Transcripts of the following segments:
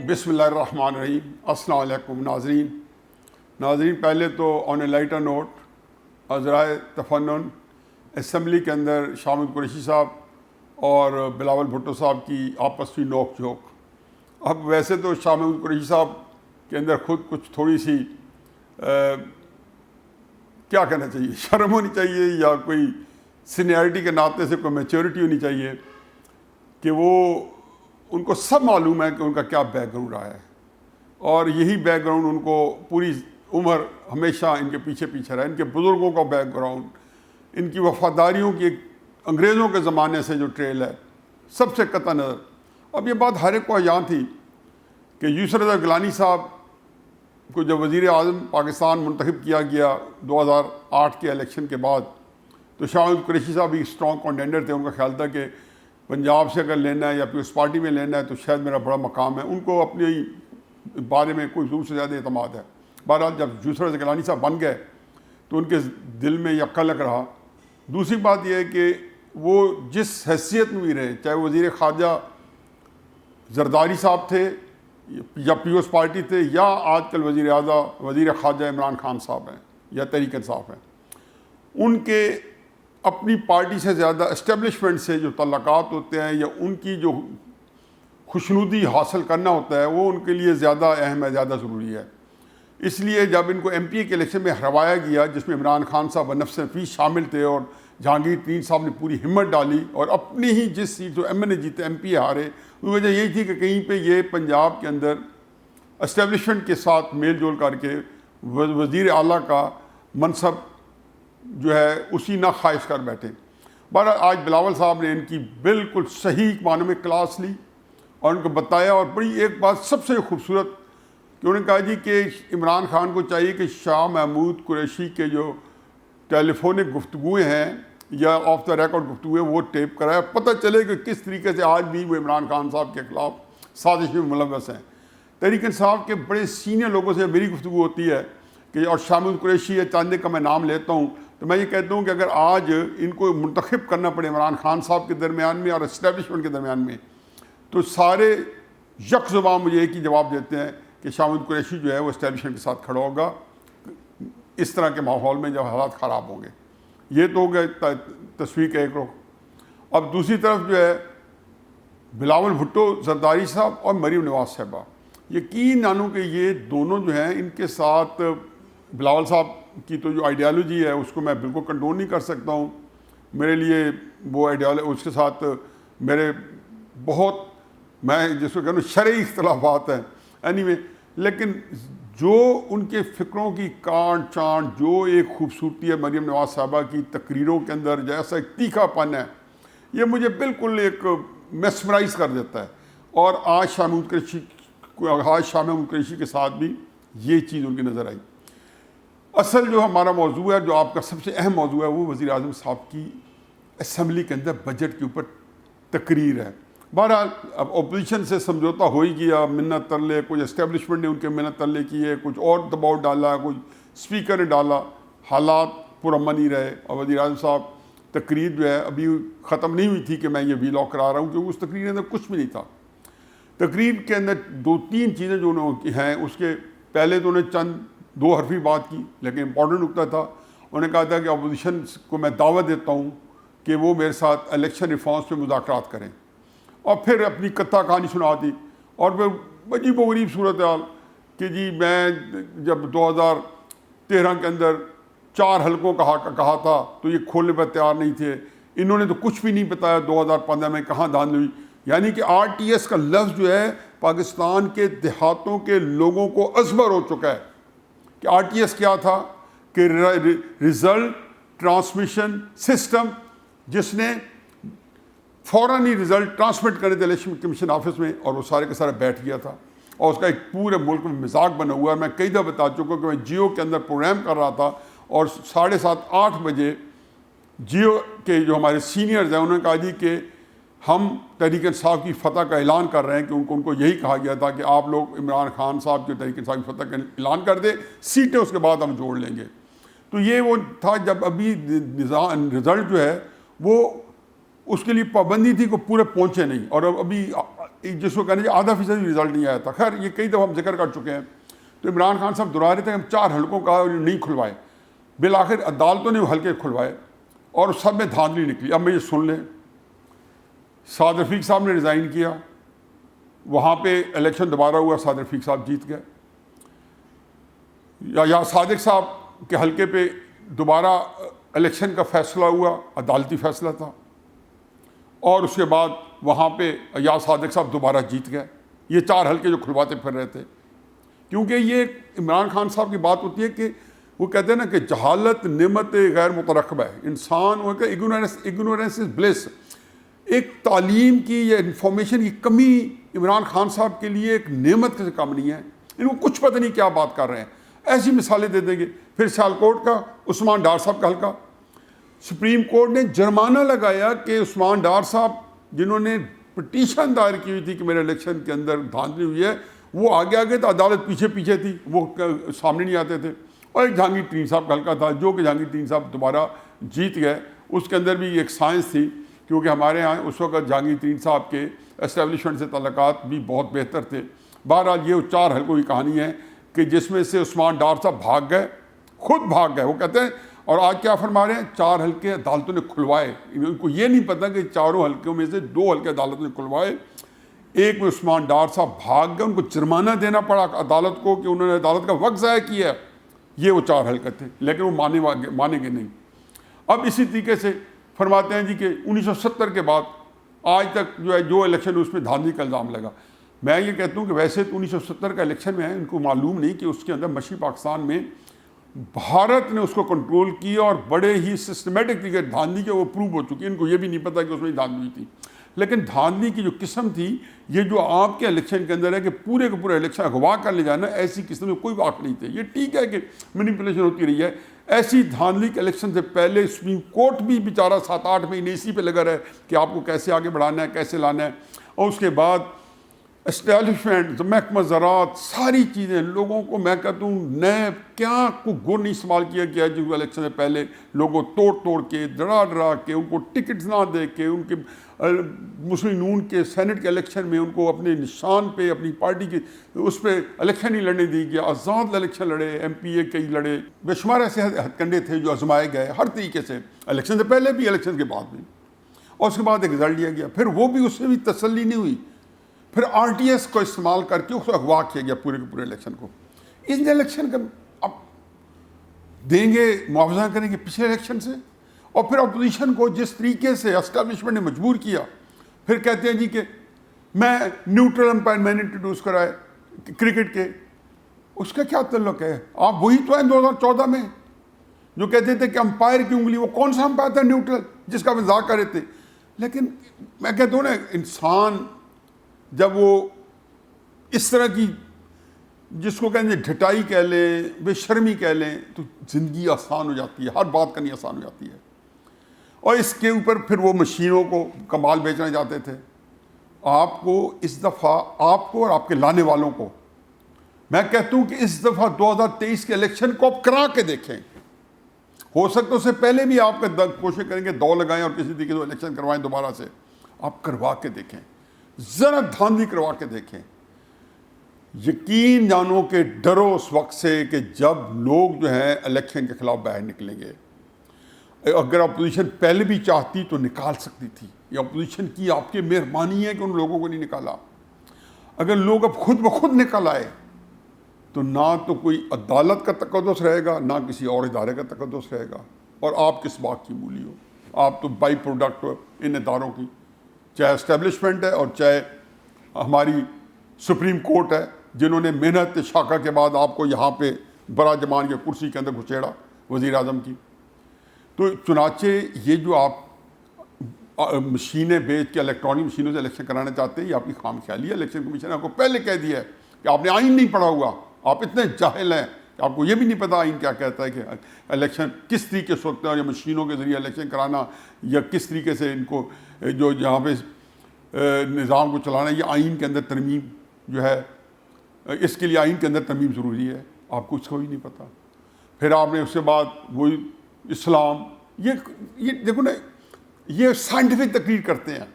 بسم اللہ الرحمن الرحیم۔ السلام علیکم ناظرین، پہلے تو آن اے لائٹر نوٹ ذرائع تفنن اسمبلی کے اندر شاہ محمود قریشی صاحب اور بلاول بھٹو صاحب کی آپس میں نوک جھوک۔ اب ویسے تو شاہ محمود قریشی صاحب کے اندر خود کچھ تھوڑی سی کیا کہنا چاہیے، شرم ہونی چاہیے یا کوئی سینئرٹی کے ناطے سے کوئی میچورٹی ہونی چاہیے کہ وہ ان کو سب معلوم ہے کہ ان کا کیا بیک گراؤنڈ رہا ہے، اور یہی بیک گراؤنڈ ان کو پوری عمر ہمیشہ ان کے پیچھے رہا۔ ان کے بزرگوں کا بیک گراؤنڈ، ان کی وفاداریوں کی ایک انگریزوں کے زمانے سے جو ٹریل ہے سب سے قطع نظر۔ اب یہ بات ہر ایک کو یاد تھی کہ یوسف رضا گیلانی صاحب کو جب وزیر اعظم پاکستان منتخب کیا گیا 2008 کے الیکشن کے بعد، تو شاہ محمود قریشی صاحب بھی اسٹرانگ کنٹینڈر تھے۔ ان کا خیال تھا کہ پنجاب سے اگر لینا ہے یا پیپلز پارٹی میں لینا ہے تو شاید میرا بڑا مقام ہے۔ ان کو اپنے بارے میں کوئی ضرور سے زیادہ اعتماد ہے۔ بہرحال جب یوسف رضا گیلانی صاحب بن گئے تو ان کے دل میں یہ قلق رہا۔ دوسری بات یہ ہے کہ وہ جس حیثیت میں بھی رہے، چاہے وزیر خارجہ زرداری صاحب تھے یا پیپلز پارٹی تھے، یا آج کل وزیر خارجہ عمران خان صاحب ہیں یا تحریک انصاف ہیں، ان کے اپنی پارٹی سے زیادہ اسٹیبلشمنٹ سے جو تعلقات ہوتے ہیں یا ان کی جو خوشنودی حاصل کرنا ہوتا ہے وہ ان کے لیے زیادہ اہم ہے، زیادہ ضروری ہے۔ اس لیے جب ان کو ایم پی اے کے الیکشن میں ہروایا گیا، جس میں عمران خان صاحب بنفس نفیس شامل تھے اور جہانگیر ترین صاحب نے پوری ہمت ڈالی، اور اپنی ہی جس سیٹ جو ایم این اے جیتے ایم پی اے ہارے، وہ وجہ یہی تھی کہ کہیں پہ یہ پنجاب کے اندر اسٹیبلشمنٹ کے ساتھ میل جول کر کے وزیر اعلیٰ کا منصب جو ہے اسی نہ خواہش کر بیٹھے۔ بہرحال آج بلاول صاحب نے ان کی بالکل صحیح معنوں میں کلاس لی اور ان کو بتایا، اور بڑی ایک بات سب سے خوبصورت کہ انہوں نے کہا جی کہ عمران خان کو چاہیے کہ شاہ محمود قریشی کے جو ٹیلی فونک گفتگویں ہیں یا آف دا ریکارڈ گفتگویں وہ ٹیپ کرائے، پتہ چلے کہ کس طریقے سے آج بھی وہ عمران خان صاحب کے خلاف سازش میں ملوث ہیں۔ تحریک انصاف کے بڑے سینئر لوگوں سے میری گفتگو ہوتی ہے کہ اور شاہ محمود قریشی یا چاندے کا میں نام لیتا ہوں، تو میں یہ کہتا ہوں کہ اگر آج ان کو منتخب کرنا پڑے عمران خان صاحب کے درمیان میں اور اسٹیبلشمنٹ کے درمیان میں، تو سارے یک زبان مجھے ایک ہی جواب دیتے ہیں کہ شاہ محمود قریشی جو ہے وہ اسٹیبلشمنٹ کے ساتھ کھڑا ہوگا اس طرح کے ماحول میں جب حالات خراب ہوں گے۔ یہ تو ہو گیا تصویر کا ایک رخ۔ اب دوسری طرف جو ہے بلاول بھٹو زرداری صاحب اور مریم نواز صاحبہ، یقین جانوں کہ یہ دونوں جو ہیں ان کے ساتھ بلاول صاحب کی تو جو آئیڈیالوجی ہے اس کو میں بالکل کنڈون نہیں کر سکتا ہوں۔ میرے لیے وہ اس کے ساتھ میرے بہت، میں جس کو کہوں شرعی اختلافات ہیں اینی وے، لیکن جو ان کے فکروں کی کانٹ چانٹ، جو ایک خوبصورتی ہے مریم نواز صاحبہ کی تقریروں کے اندر، جیسا ایک تیکھا پن ہے، یہ مجھے بالکل ایک میسمرائز کر دیتا ہے۔ اور آج شاہ محمود قریشی کے ساتھ بھی یہ چیز ان کی نظر آئی۔ اصل جو ہمارا موضوع ہے، جو آپ کا سب سے اہم موضوع ہے، وہ وزیر اعظم صاحب کی اسمبلی کے اندر بجٹ کے اوپر تقریر ہے۔ بہرحال اب اپوزیشن سے سمجھوتا ہو ہی گیا، منت ترلے، کچھ اسٹیبلشمنٹ نے ان کے منت ترلے کیے، کچھ اور دباؤ ڈالا، کچھ اسپیکر نے ڈالا، حالات پرامن ہی رہے۔ اور وزیر اعظم صاحب تقریر جو ہے ابھی ختم نہیں ہوئی تھی کہ میں یہ ویلاگ کرا رہا ہوں، کیونکہ اس تقریر کے اندر کچھ بھی نہیں تھا۔ تقریر کے اندر دو تین چیزیں جو انہوں کی ہیں، اس کے پہلے تو انہوں نے چند دو حرفی بات کی، لیکن امپورٹنٹ نکتہ تھا۔ انہوں نے کہا تھا کہ اپوزیشن کو میں دعوت دیتا ہوں کہ وہ میرے ساتھ الیکشن ریفارمس پہ مذاکرات کریں، اور پھر اپنی کتھا کہانی سنا دی، اور پھر عجیب و غریب صورتحال کہ جی میں جب 2013 کے اندر 4 حلقوں کہا تھا تو یہ کھولنے پر تیار نہیں تھے، انہوں نے تو کچھ بھی نہیں بتایا 2015 میں کہاں دھاندلی ہوئی۔ یعنی کہ آر ٹی ایس کا لفظ جو ہے پاکستان کے دیہاتوں کے لوگوں کو ازبر ہو چکا ہے کہ آر ٹی ایس کیا تھا، کہ ریزلٹ ٹرانسمیشن سسٹم، جس نے فوراً ہی رزلٹ ٹرانسمٹ کرنے تھے الیکشن کمیشن آفس میں، اور وہ سارے کا سارا بیٹھ گیا تھا، اور اس کا ایک پورے ملک میں مزاق بنا ہوا ہے۔ میں کئی دفعہ بتا چکا ہوں کہ میں جیو کے اندر پروگرام کر رہا تھا، اور 7:30 8 بجے جیو کے جو ہمارے سینئرز ہیں انہوں نے کہا جی کہ ہم تحریک انصاف کی فتح کا اعلان کر رہے ہیں، کہ ان کو یہی کہا گیا تھا کہ آپ لوگ عمران خان صاحب کی تحریک انصاف کی فتح کا اعلان کر دیں، سیٹیں اس کے بعد ہم جوڑ لیں گے۔ تو یہ وہ تھا جب ابھی رزلٹ جو ہے وہ اس کے لیے پابندی تھی کہ پورے پہنچے نہیں، اور ابھی جس کو کہنے آدھا فیصد رزلٹ نہیں آیا تھا. خیر یہ کئی دفعہ ہم ذکر کر چکے ہیں. تو عمران خان صاحب دہرا رہے تھے ہم 4 حلقوں کا نہیں کھلوائے. بالآخر عدالتوں نے وہ حلقے کھلوائے اور سب میں دھاندلی نکلی. اب میں یہ سن لیں، سعد رفیق صاحب نے ریزائن کیا، وہاں پہ الیکشن دوبارہ ہوا، سعد رفیق صاحب جیت گئے. یا صادق صاحب کے حلقے پہ دوبارہ الیکشن کا فیصلہ ہوا، عدالتی فیصلہ تھا، اور اس کے بعد وہاں پہ یا صادق صاحب دوبارہ جیت گئے. یہ 4 حلقے جو کھلواتے پھر رہے تھے. کیونکہ یہ عمران خان صاحب کی بات ہوتی ہے کہ وہ کہتے ہیں نا کہ جہالت نعمت غیر مترقبہ ہے. انسان وہ کہ اگنورینس از بلیس. ایک تعلیم کی یا انفارمیشن کی کمی عمران خان صاحب کے لیے ایک نعمت سے کم نہیں ہے. ان کو کچھ پتہ نہیں کیا بات کر رہے ہیں. ایسی مثالیں دے دیں گے. پھر سیالکوٹ کا عثمان ڈار صاحب کا حلقہ، سپریم کورٹ نے جرمانہ لگایا کہ عثمان ڈار صاحب جنہوں نے پٹیشن دائر کی ہوئی تھی کہ میرے الیکشن کے اندر دھاندلی ہوئی ہے، وہ آگے تو عدالت پیچھے پیچھے تھی، وہ سامنے نہیں آتے تھے. اور ایک جہانگیر ترین صاحب کا حلقہ تھا جو کہ جہانگیر ترین صاحب دوبارہ جیت گئے. اس کے اندر بھی ایک سائنس تھی، کیونکہ ہمارے ہاں اس وقت جہانگیر ترین صاحب کے اسٹیبلشمنٹ سے تعلقات بھی بہت بہتر تھے. بہرحال یہ 4 حلقوں کی کہانی ہے کہ جس میں سے عثمان ڈار صاحب بھاگ گئے، خود بھاگ گئے. وہ کہتے ہیں، اور آج کیا فرما رہے ہیں، 4 حلقے عدالتوں نے کھلوائے. ان کو یہ نہیں پتہ کہ 4 حلقوں میں سے 2 حلقے عدالتوں نے کھلوائے. ایک میں عثمان ڈار صاحب بھاگ گئے، ان کو جرمانہ دینا پڑا عدالت کو کہ انہوں نے عدالت کا وقت ضائع کیا ہے. یہ وہ 4 حلقے تھے، لیکن وہ مانیں گے نہیں. اب اسی طریقے سے فرماتے ہیں جی کہ 1970 کے بعد آج تک جو الیکشن اس میں دھاندلی کا الزام لگا. میں یہ کہتا ہوں کہ ویسے تو 1970 کا الیکشن میں ہے، ان کو معلوم نہیں کہ اس کے اندر مشرقی پاکستان میں بھارت نے اس کو کنٹرول کیا اور بڑے ہی سسٹمیٹک طریقے دھاندلی کے وہ پروو ہو چکی. ان کو یہ بھی نہیں پتا کہ اس میں دھاندلی ہوئی تھی. لیکن دھاندلی کی جو قسم تھی، یہ جو آپ کے الیکشن کے اندر ہے کہ پورے کے پورے الیکشن اغوا کر لے جانا، ایسی قسم میں کوئی واقع نہیں تھے. یہ ٹھیک ہے کہ مینیپولیشن ہوتی رہی ہے. ایسی دھاندلی کے الیکشن سے پہلے سپریم کورٹ بھی بیچارہ 7-8 مہینے اسی پہ لگا رہے کہ آپ کو کیسے آگے بڑھانا ہے، کیسے لانا ہے. اور اس کے بعد اسٹیبلشمنٹ، محکمہ زراعت، ساری چیزیں لوگوں کو، میں کہتا ہوں نیب کیا کو گر نہیں استعمال کیا گیا جو الیکشن سے پہلے لوگوں توڑ کے ڈرا کے ان کو ٹکٹس نہ دے کے، ان کے مسلم نون کے سینٹ کے الیکشن میں ان کو اپنے نشان پہ اپنی پارٹی کے اس پہ الیکشن نہیں لڑنے دی گیا. آزاد الیکشن لڑے، ایم پی اے کئی لڑے، بے شمار ایسے ہتھ کنڈے تھے جو آزمائے گئے ہر طریقے سے، الیکشن سے پہلے بھی الیکشن کے بعد بھی. اور اس کے بعد ایک رزلٹ دیا گیا. پھر وہ بھی اس سے بھی تسلی نہیں ہوئی، پھر آر ٹی ایس کو استعمال کر کے اس کو اغوا کیا گیا پورے کے پورے الیکشن کو. اس الیکشن کا اب دیں گے، معاوضہ کریں گے پچھلے الیکشن سے. اور پھر اپوزیشن کو جس طریقے سے اسٹیبلشمنٹ نے مجبور کیا، پھر کہتے ہیں جی کہ میں نیوٹرل امپائر میں نے انٹروڈیوس کرائے کرکٹ کے. اس کا کیا تعلق ہے؟ آپ وہی تو ہیں 2014 میں جو کہتے تھے کہ امپائر کی انگلی، وہ کون سا امپائر تھا نیوٹرل جس کا مذاق کر رہے تھے. لیکن میں کہتا ہوں نا، انسان جب وہ اس طرح کی جس کو کہیں ڈھٹائی کہہ لیں، بے شرمی کہہ لیں، تو زندگی آسان ہو جاتی ہے، ہر بات کرنی آسان ہو جاتی ہے. اور اس کے اوپر پھر وہ مشینوں کو کمال بیچنا چاہتے تھے. آپ کو اس دفعہ، آپ کو اور آپ کے لانے والوں کو میں کہتا ہوں کہ اس دفعہ 2023 کے الیکشن کو آپ کرا کے دیکھیں. ہو سکتا ہے اس سے پہلے بھی آپ کا کوشش کریں گے دوڑ لگائیں اور کسی طریقے سے الیکشن کروائیں دوبارہ سے. آپ کروا کے دیکھیں، ذرا دھاندلی کروا کے دیکھیں. یقین جانو کہ ڈرو اس وقت سے کہ جب لوگ جو ہیں الیکشن کے خلاف باہر نکلیں گے. اگر اپوزیشن پہلے بھی چاہتی تو نکال سکتی تھی. یہ اپوزیشن کی آپ کی مہربانی ہے کہ ان لوگوں کو نہیں نکالا. اگر لوگ اب خود بخود نکل آئے تو نہ تو کوئی عدالت کا تقدس رہے گا، نہ کسی اور ادارے کا تقدس رہے گا. اور آپ کس بات کی مولی ہو؟ آپ تو بائی پروڈکٹ ہو ان اداروں کی، چاہے اسٹیبلشمنٹ ہے اور چاہے ہماری سپریم کورٹ ہے، جنہوں نے محنت شاکہ کے بعد آپ کو یہاں پہ برا جمان کے کرسی کے اندر گھسیڑا وزیر اعظم کی. تو چنانچہ یہ جو آپ مشینیں بیچ کے الیکٹرانک مشینوں سے الیکشن کرانا چاہتے ہیں، یہ آپ کی خام خیالی ہے. الیکشن کمیشن نے آپ کو پہلے کہہ دیا ہے کہ آپ نے آئین نہیں پڑھا ہوا، آپ اتنے جاہل ہیں کہ آپ کو یہ بھی نہیں پتا آئین کیا کہتا ہے کہ الیکشن کس طریقے سے ہوتا ہے، اور یہ مشینوں کے ذریعے الیکشن کرانا یا کس طریقے سے ان کو جو جہاں پہ نظام کو چلانا. یہ آئین کے اندر ترمیم جو ہے، اس کے لیے آئین کے اندر ترمیم ضروری ہے. آپ کو اس کو بھی نہیں پتا. پھر آپ نے اس کے بعد وہی اسلام، یہ دیکھو نا، یہ سائنٹیفک تقریر کرتے ہیں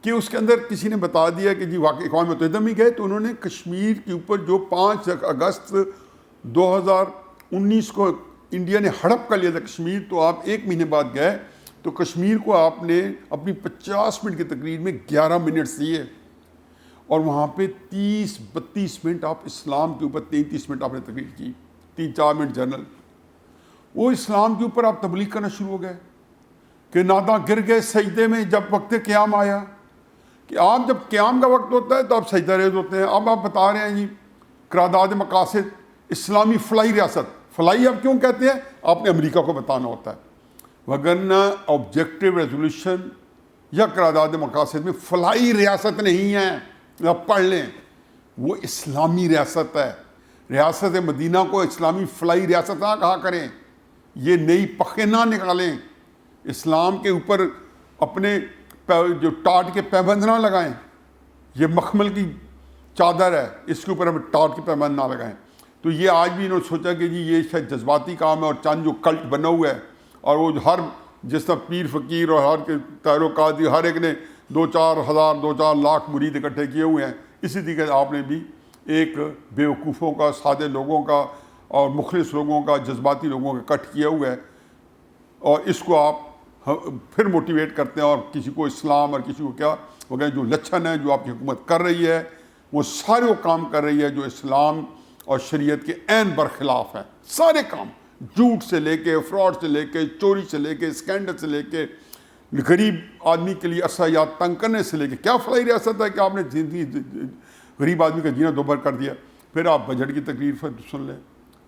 کہ اس کے اندر کسی نے بتا دیا کہ جی واقعی اقوام متحدہ میں گئے تو انہوں نے کشمیر کے اوپر جو 5 اگست 2019 کو انڈیا نے ہڑپ کر لیا تھا کشمیر، تو آپ 1 مہینے بعد گئے تو کشمیر کو آپ نے اپنی 50 منٹ کی تقریر میں 11 منٹ دیے، اور وہاں پہ 30-32 منٹ آپ اسلام کے اوپر، 33 منٹ آپ نے تقریر کی، 3-4 منٹ جنرل. وہ اسلام کے اوپر آپ تبلیغ کرنا شروع ہو گئے کہ ناداں گر گئے سجدے میں جب وقت قیام آیا، کہ آپ جب قیام کا وقت ہوتا ہے تو آپ سجدہ ریز ہوتے ہیں. اب آپ بتا رہے ہیں جی قرارداد مقاصد اسلامی فلائی ریاست، فلائی آپ کیوں کہتے ہیں؟ آپ نے امریکہ کو بتانا ہوتا ہے، وگرنہ آبجیکٹو ریزولوشن یا قرارداد مقاصد میں فلائی ریاست نہیں ہے. آپ پڑھ لیں، وہ اسلامی ریاست ہے. ریاست مدینہ کو اسلامی فلائی ریاست نہ کہا کریں، یہ نئی پخے نہ نکالیں. اسلام کے اوپر اپنے جو ٹاٹ کے پیبند نہ لگائیں، یہ مخمل کی چادر ہے، اس کے اوپر ہم ٹاٹ کے پیبند نہ لگائیں. تو یہ آج بھی انہوں نے سوچا کہ جی یہ شاید جذباتی کام ہے، اور چند جو کلٹ بنا ہوا ہے، اور وہ ہر جس طرح پیر فقیر اور ہر کے تعلقات ہر ایک نے 2-4 ہزار 2-4 لاکھ مرید اکٹھے کیے ہوئے ہیں، اسی طریقے سے آپ نے بھی ایک بیوقوفوں کا، سادے لوگوں کا اور مخلص لوگوں کا، جذباتی لوگوں کا کٹ کیا ہوا ہے، اور اس کو آپ پھر موٹیویٹ کرتے ہیں، اور کسی کو اسلام اور کسی کو کیا وغیرہ. جو لچھن ہے جو آپ کی حکومت کر رہی ہے، وہ سارے وہ کام کر رہی ہے جو اسلام اور شریعت کے عین برخلاف ہیں. سارے کام، جھوٹ سے لے کے، فراڈ سے لے کے، چوری سے لے کے، اسکینڈل سے لے کے، غریب آدمی کے لیے عصایات تنگ کرنے سے لے کے. کیا فلائی ریاست ہے کہ آپ نے غریب آدمی کا جینا دوبھر کر دیا. پھر آپ بجٹ کی تقریر سن لیں،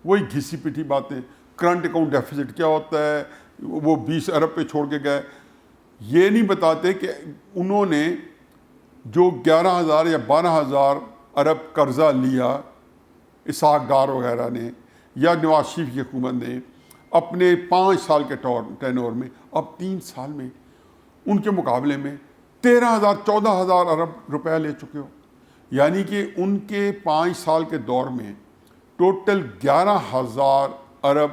وہی گھسی پٹی باتیں. کرنٹ اکاؤنٹ ڈیفیسٹ کیا ہوتا ہے، وہ 20 ارب پہ چھوڑ کے گئے. یہ نہیں بتاتے کہ انہوں نے جو 11,000 یا 12,000 ارب قرضہ لیا اسحاق ڈار وغیرہ نے یا نواز شریف کی حکومت نے اپنے 5 سال کے ٹینور میں، اب 3 سال میں ان کے مقابلے میں 13,000-14,000 ارب روپے لے چکے ہو. یعنی کہ ان کے 5 سال کے دور میں ٹوٹل 11,000 ارب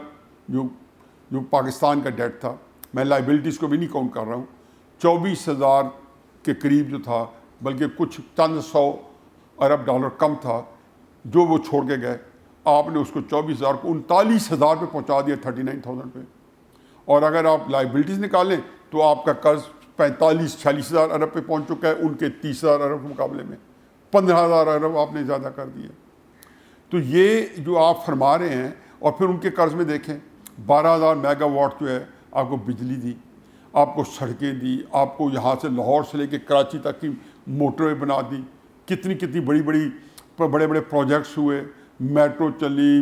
جو پاکستان کا ڈیٹ تھا، میں لائبلٹیز کو بھی نہیں کاؤنٹ کر رہا ہوں، 24,000 کے قریب جو تھا، بلکہ کچھ چند 100 ارب ڈالر کم تھا جو وہ چھوڑ کے گئے. آپ نے اس کو 24,000 کو 39,000 پہ پہنچا دیا، 39,000 پہ. اور اگر آپ لائبلٹیز نکالیں تو آپ کا قرض 45-46,000 ارب پہ پہنچ چکا ہے، ان کے 30,000 ارب کے مقابلے میں 15,000 ارب آپ نے زیادہ کر دیا. تو یہ جو آپ فرما رہے ہیں، اور پھر ان کے قرض میں دیکھیں 12,000 میگا واٹ جو ہے آپ کو بجلی دی، آپ کو سڑکیں دی، آپ کو یہاں سے لاہور سے لے کے کراچی تک کی موٹر وے بنا دی، کتنی بڑے بڑے پروجیکٹس ہوئے، میٹرو چلی،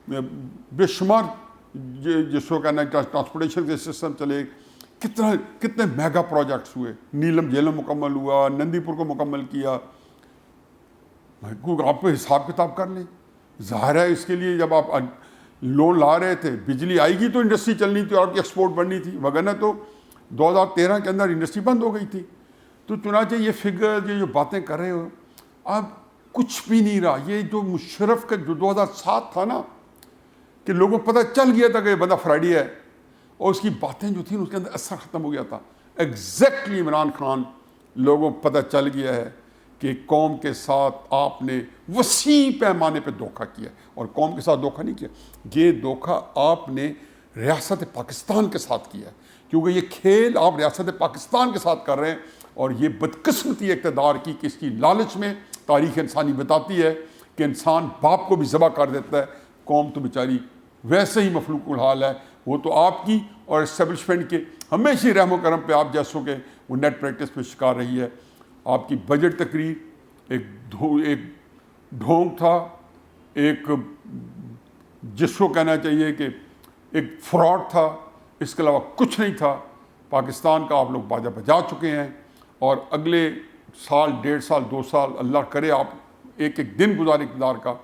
بے شمار جس کو کہنا ہے ٹرانسپورٹیشن کے سسٹم چلے، کتنے میگا پروجیکٹس ہوئے. نیلم جیلم مکمل ہوا، نندی پور کو مکمل کیا. آپ کو حساب کتاب کر لیں. ظاہر ہے اس کے لیے جب آپ لون لا رہے تھے، بجلی آئے گی تو انڈسٹری چلنی تھی اور آپ کی ایکسپورٹ بڑھنی تھی، وگرنہ تو 2013 کے اندر انڈسٹری بند ہو گئی تھی. تو چنانچہ یہ فگر، یہ جو باتیں کر رہے ہو، اب کچھ بھی نہیں رہا. یہ جو مشرف کا جو 2007 تھا نا، کہ لوگوں کو پتہ چل گیا تھا کہ یہ بندہ فرائیڈی ہے، اور اس کی باتیں جو تھیں اس کے اندر اثر ختم ہو گیا تھا. ایگزیکٹلی عمران خان لوگوں کو پتہ چل گیا ہے کہ قوم کے ساتھ آپ نے وسیع پیمانے پہ دھوکہ کیا، اور قوم کے ساتھ دھوکہ نہیں کیا، یہ دھوکہ آپ نے ریاست پاکستان کے ساتھ کیا ہے. کیونکہ یہ کھیل آپ ریاست پاکستان کے ساتھ کر رہے ہیں، اور یہ بدقسمتی اقتدار کی کہ اس کی لالچ میں تاریخ انسانی بتاتی ہے کہ انسان باپ کو بھی ذبح کر دیتا ہے. قوم تو بیچاری ویسے ہی مفلوق الحال ہے. وہ تو آپ کی اور اسٹیبلشمنٹ کے ہمیشہ رحم و کرم پہ آپ جیسوں کے وہ نیٹ پریکٹس پہ شکار رہی ہے. آپ کی بجٹ تقریر ایک ڈھونگ تھا، ایک جس کو کہنا چاہیے کہ ایک فراڈ تھا، اس کے علاوہ کچھ نہیں تھا. پاکستان کا آپ لوگ باجا بجا چکے ہیں، اور اگلے سال 1.5 سال 2 سال اللہ کرے آپ ایک ایک دن گزارے اقتدار کا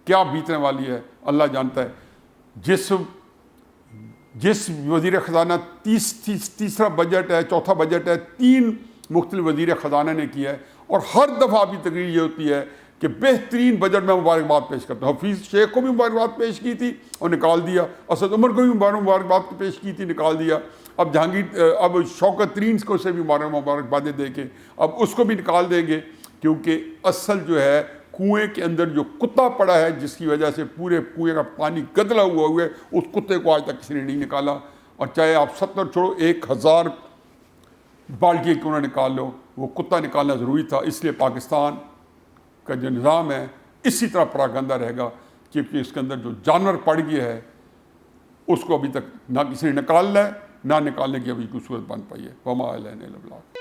کیا بیتنے والی ہے اللہ جانتا ہے. جس وزیر خزانہ تیسرا بجٹ ہے، چوتھا بجٹ ہے، 3 مختلف وزیر خزانہ نے کیا ہے، اور ہر دفعہ بھی تقریر یہ ہوتی ہے کہ بہترین بجٹ میں مبارکباد پیش کرتا ہوں. حفیظ شیخ کو بھی مبارکباد پیش کی تھی اور نکال دیا, اسد عمر کو بھی مبارکباد پیش کی تھی, نکال دیا. اب اب شوکت ترین کو سے بھی مبارکبادیں دے کے اب اس کو بھی نکال دیں گے, کیونکہ اصل جو ہے کنویں کے اندر جو کتا پڑا ہے جس کی وجہ سے پورے کنویں کا پانی گدلا ہوا ہے, اس کتے کو آج تک کسی نے نہیں نکالا. اور چاہے آپ 70 چھوڑو 1000 بالٹی کیوں نہ نکال لو, وہ کتا نکالنا ضروری تھا. اس لیے پاکستان کا جو نظام ہے اسی طرح پراگندہ رہے گا, کیونکہ اس کے اندر جو جانور پڑ گیا ہے اس کو ابھی تک نہ کسی نے نکالنا ہے, نہ نکالنے کی ابھی کوئی صورت بن پائی ہے. وما علینا الا البلاغ.